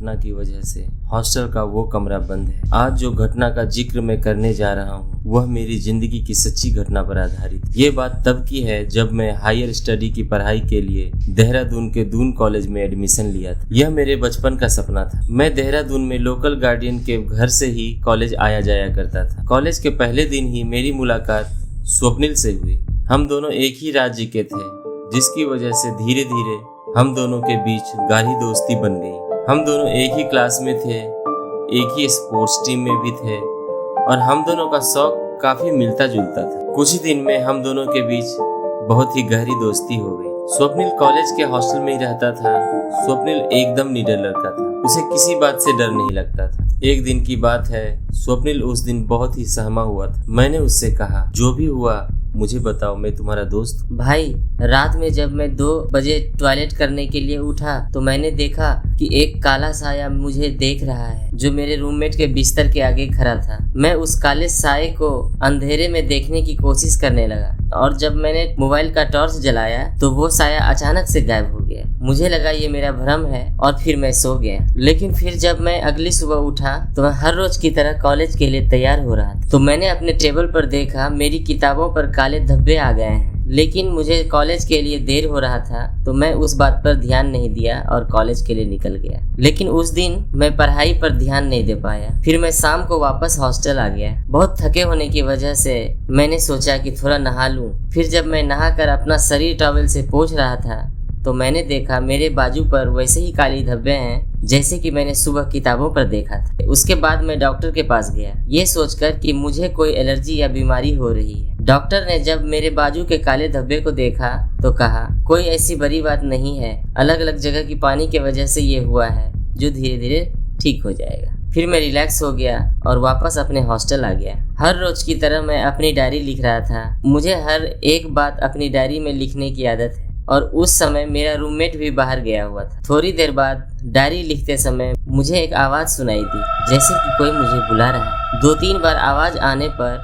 घटना की वजह से हॉस्टल का वो कमरा बंद है। आज जो घटना का जिक्र मैं करने जा रहा हूँ वह मेरी जिंदगी की सच्ची घटना पर आधारित। ये बात तब की है जब मैं हायर स्टडी की पढ़ाई के लिए देहरादून के दून कॉलेज में एडमिशन लिया था। यह मेरे बचपन का सपना था। मैं देहरादून में लोकल गार्डियन के घर से ही कॉलेज आया जाया करता था। कॉलेज के पहले दिन ही मेरी मुलाकात स्वप्निल से हुई। हम दोनों एक ही राज्य के थे, जिसकी वजह से धीरे धीरे हम दोनों के बीच गाढ़ी दोस्ती बन गई। हम दोनों एक ही क्लास में थे, एक ही स्पोर्ट्स टीम में भी थे और हम दोनों का शौक काफी मिलता जुलता था। कुछ ही दिन में हम दोनों के बीच बहुत ही गहरी दोस्ती हो गई। स्वप्निल कॉलेज के हॉस्टल में ही रहता था। स्वप्निल एकदम निडर लड़का था, उसे किसी बात से डर नहीं लगता था। एक दिन की बात है, स्वप्निल उस दिन बहुत ही सहमा हुआ था। मैंने उससे कहा, जो भी हुआ मुझे बताओ, मैं तुम्हारा दोस्त। भाई, रात में जब मैं 2 बजे टॉयलेट करने के लिए उठा तो मैंने देखा कि एक काला साया मुझे देख रहा है जो मेरे रूममेट के बिस्तर के आगे खड़ा था। मैं उस काले साये को अंधेरे में देखने की कोशिश करने लगा और जब मैंने मोबाइल का टॉर्च जलाया तो वो साया अचानक से गायब हो गया। मुझे लगा ये मेरा भ्रम है और फिर मैं सो गया। लेकिन फिर जब मैं अगली सुबह उठा तो मैं हर रोज की तरह कॉलेज के लिए तैयार हो रहा था तो मैंने अपने टेबल पर देखा मेरी किताबों पर काले धब्बे आ गए हैं। लेकिन मुझे कॉलेज के लिए देर हो रहा था तो मैं उस बात पर ध्यान नहीं दिया और कॉलेज के लिए निकल गया। लेकिन उस दिन मैं पढ़ाई पर ध्यान नहीं दे पाया। फिर मैं शाम को वापस हॉस्टल आ गया। बहुत थके होने की वजह से मैंने सोचा कि थोड़ा नहा लूं। फिर जब मैं नहाकर अपना शरीर टॉवल से पोंछ रहा था तो मैंने देखा मेरे बाजू पर वैसे ही काली धब्बे हैं जैसे कि मैंने सुबह किताबों पर देखा था। उसके बाद मैं डॉक्टर के पास गया, ये सोचकर कि मुझे कोई एलर्जी या बीमारी हो रही है। डॉक्टर ने जब मेरे बाजू के काले धब्बे को देखा तो कहा, कोई ऐसी बड़ी बात नहीं है, अलग अलग जगह की पानी की वजह से ये हुआ है जो धीरे धीरे ठीक हो जाएगा। फिर मैं रिलैक्स हो गया और वापस अपने हॉस्टल आ गया। हर रोज की तरह मैं अपनी डायरी लिख रहा था। मुझे हर एक बात अपनी डायरी में लिखने की आदत है और उस समय मेरा रूममेट भी बाहर गया हुआ था। थोड़ी देर बाद डायरी लिखते समय मुझे एक आवाज सुनाई दी, जैसे कि कोई मुझे बुला रहा है। 2-3 बार आवाज आने पर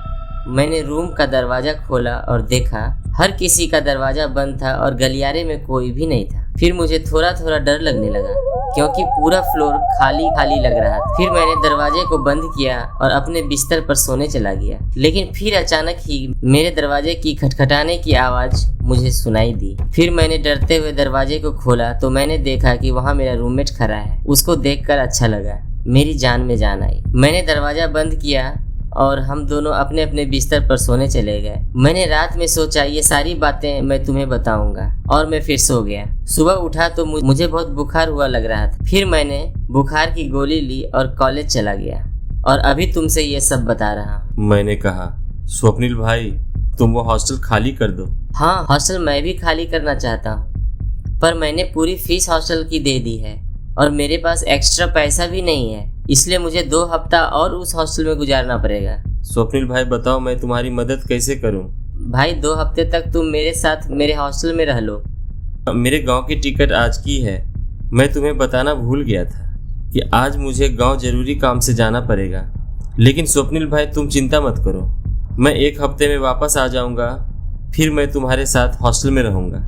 मैंने रूम का दरवाजा खोला और देखा हर किसी का दरवाजा बंद था और गलियारे में कोई भी नहीं था। फिर मुझे थोड़ा थोड़ा डर लगने लगा क्योंकि पूरा फ्लोर खाली खाली लग रहा था। फिर मैंने दरवाजे को बंद किया और अपने बिस्तर पर सोने चला गया। लेकिन फिर अचानक ही मेरे दरवाजे की खटखटाने की आवाज मुझे सुनाई दी। फिर मैंने डरते हुए दरवाजे को खोला तो मैंने देखा कि वहाँ मेरा रूममेट खड़ा है। उसको देखकर अच्छा लगा, मेरी जान में जान आई। मैंने दरवाजा बंद किया और हम दोनों अपने अपने बिस्तर पर सोने चले गए। मैंने रात में सोचा ये सारी बातें मैं तुम्हें बताऊंगा और मैं फिर सो गया। सुबह उठा तो मुझे बहुत बुखार हुआ लग रहा था। फिर मैंने बुखार की गोली ली और कॉलेज चला गया और अभी तुमसे ये सब बता रहा हूँ। मैंने कहा, स्वप्निल भाई, तुम वो हॉस्टल खाली कर दो। हाँ, हॉस्टल मैं भी खाली करना चाहता हूँ, पर मैंने पूरी फीस हॉस्टल की दे दी है और मेरे पास एक्स्ट्रा पैसा भी नहीं है, इसलिए मुझे 2 हफ्ता और उस हॉस्टल में गुजारना पड़ेगा। स्वप्निल भाई बताओ, मैं तुम्हारी मदद कैसे करूं? भाई, 2 हफ्ते तक तुम मेरे साथ मेरे हॉस्टल में रह लो। मेरे गांव की टिकट आज की है। मैं तुम्हें बताना भूल गया था कि आज मुझे गांव जरूरी काम से जाना पड़ेगा। लेकिन स्वप्निल भाई तुम चिंता मत करो, मैं 1 हफ्ते में वापस आ जाऊंगा। फिर मैं तुम्हारे साथ हॉस्टल में रहूंगा।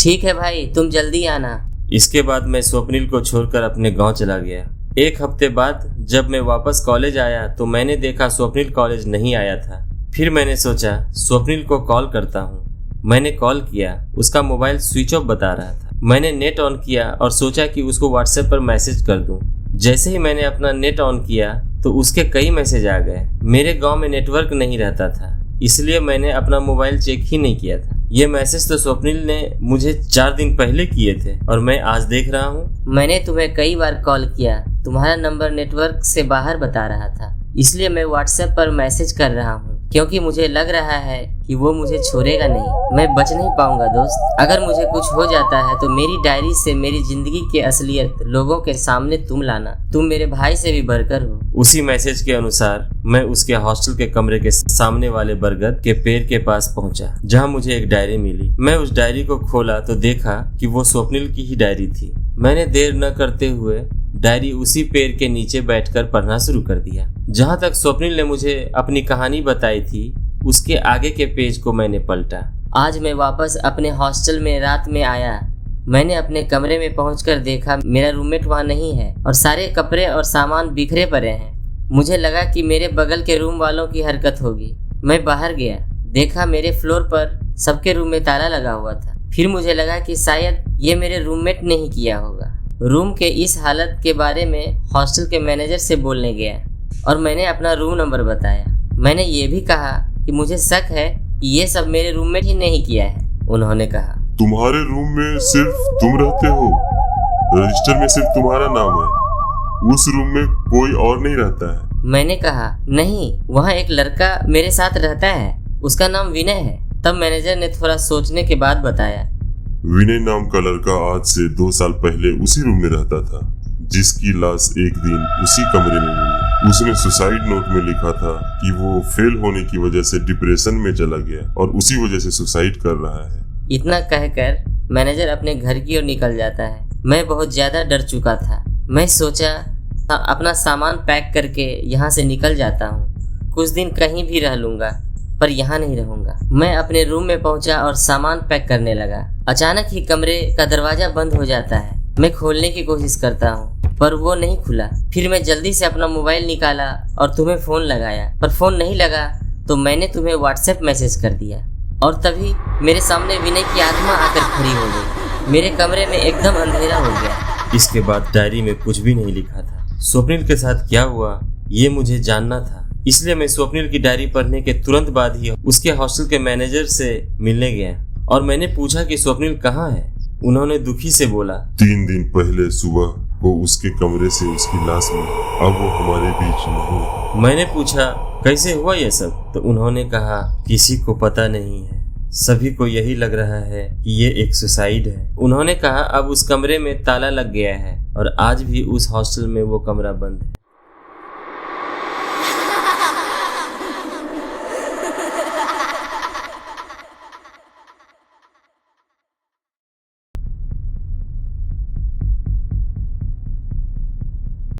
ठीक है भाई, तुम जल्दी आना। इसके बाद मैं स्वप्निल को छोड़कर अपने गांव चला गया। 1 हफ्ते बाद जब मैं वापस कॉलेज आया तो मैंने देखा स्वप्निल कॉलेज नहीं आया था। फिर मैंने सोचा स्वप्निल को कॉल करता हूँ। मैंने कॉल किया, उसका मोबाइल स्विच ऑफ बता रहा था। मैंने नेट ऑन किया और सोचा कि उसको व्हाट्सएप पर मैसेज कर दूं। जैसे ही मैंने अपना नेट ऑन किया तो उसके कई मैसेज आ गए। मेरे गाँव में नेटवर्क नहीं रहता था, इसलिए मैंने अपना मोबाइल चेक ही नहीं किया था। ये मैसेज तो स्वप्निल ने मुझे 4 दिन पहले किए थे और मैं आज देख रहा हूँ। मैंने तुम्हें कई बार कॉल किया, तुम्हारा नंबर नेटवर्क से बाहर बता रहा था, इसलिए मैं व्हाट्सएप पर मैसेज कर रहा हूँ क्योंकि मुझे लग रहा है कि वो मुझे छोड़ेगा नहीं। मैं बच नहीं पाऊंगा दोस्त। अगर मुझे कुछ हो जाता है तो मेरी डायरी से मेरी जिंदगी की असलियत लोगों के सामने तुम लाना। तुम मेरे भाई से भी बढ़कर हो। उसी मैसेज के अनुसार मैं उसके हॉस्टल के कमरे के सामने वाले बरगद के पेड़ के पास पहुंचा, जहां मुझे एक डायरी मिली। मैं उस डायरी को खोला तो देखा कि वो स्वप्निल की ही डायरी थी। मैंने देर न करते हुए डायरी उसी पेड़ के नीचे बैठकर पढ़ना शुरू कर दिया। जहां तक स्वप्निल ने मुझे अपनी कहानी बताई थी उसके आगे के पेज को मैंने पलटा। आज मैं वापस अपने हॉस्टल में रात में आया मैंने अपने कमरे में पहुंचकर देखा मेरा रूममेट वहां नहीं है और सारे कपड़े और सामान बिखरे पड़े हैं। मुझे लगा कि मेरे बगल के रूम वालों की हरकत होगी। मैं बाहर गया, देखा मेरे फ्लोर पर सबके रूम में ताला लगा हुआ था। फिर मुझे लगा कि शायद ये मेरे रूममेट ने ही किया होगा। रूम के इस हालत के बारे में हॉस्टल के मैनेजर से बोलने गया और मैंने अपना रूम नंबर बताया। मैंने ये भी कहा कि मुझे शक है कि ये सब मेरे रूममेट ही नहीं किया है। उन्होंने कहा, तुम्हारे रूम में सिर्फ तुम रहते हो, रजिस्टर में सिर्फ तुम्हारा नाम है, उस रूम में कोई और नहीं रहता है। मैंने कहा, नहीं, वहाँ एक लड़का मेरे साथ रहता है, उसका नाम विनय है। तब मैनेजर ने थोड़ा सोचने के बाद बताया, विनय नाम का लड़का आज से 2 साल पहले उसी रूम में रहता था, जिसकी लाश एक दिन उसी कमरे में मिली। उसने सुसाइड नोट में लिखा था कि वो फेल होने की वजह से डिप्रेशन में चला गया और उसी वजह से सुसाइड कर रहा है। इतना कहकर मैनेजर अपने घर की ओर निकल जाता है। मैं बहुत ज्यादा डर चुका था। मैं सोचा अपना सामान पैक करके यहाँ से निकल जाता हूँ। कुछ दिन कहीं भी रह लूंगा, पर यहाँ नहीं रहूंगा। मैं अपने रूम में पहुंचा और सामान पैक करने लगा। अचानक ही कमरे का दरवाजा बंद हो जाता है। मैं खोलने की कोशिश करता हूँ, पर वो नहीं खुला। फिर मैं जल्दी से अपना मोबाइल निकाला और तुम्हें फोन लगाया, पर फोन नहीं लगा। तो मैंने तुम्हें व्हाट्सएप मैसेज कर दिया और तभी मेरे सामने विनय की आत्मा आकर खड़ी हो गई। मेरे कमरे में एकदम अंधेरा हो गया। इसके बाद डायरी में कुछ भी नहीं लिखा था। स्वप्निल के साथ क्या हुआ ये मुझे जानना था, इसलिए मैं स्वप्निल की डायरी पढ़ने के तुरंत बाद ही उसके हॉस्टल के मैनेजर से मिलने गया और मैंने पूछा कि स्वप्निल कहाँ है। उन्होंने दुखी से बोला, 3 दिन पहले सुबह को उसके कमरे से उसकी लाश मिली, अब वो हमारे बीच नहीं। मैंने पूछा कैसे हुआ ये सब, तो उन्होंने कहा किसी को पता नहीं है, सभी को यही लग रहा है कि ये एक सुसाइड है। उन्होंने कहा अब उस कमरे में ताला लग गया है और आज भी उस हॉस्टल में वो कमरा बंद है।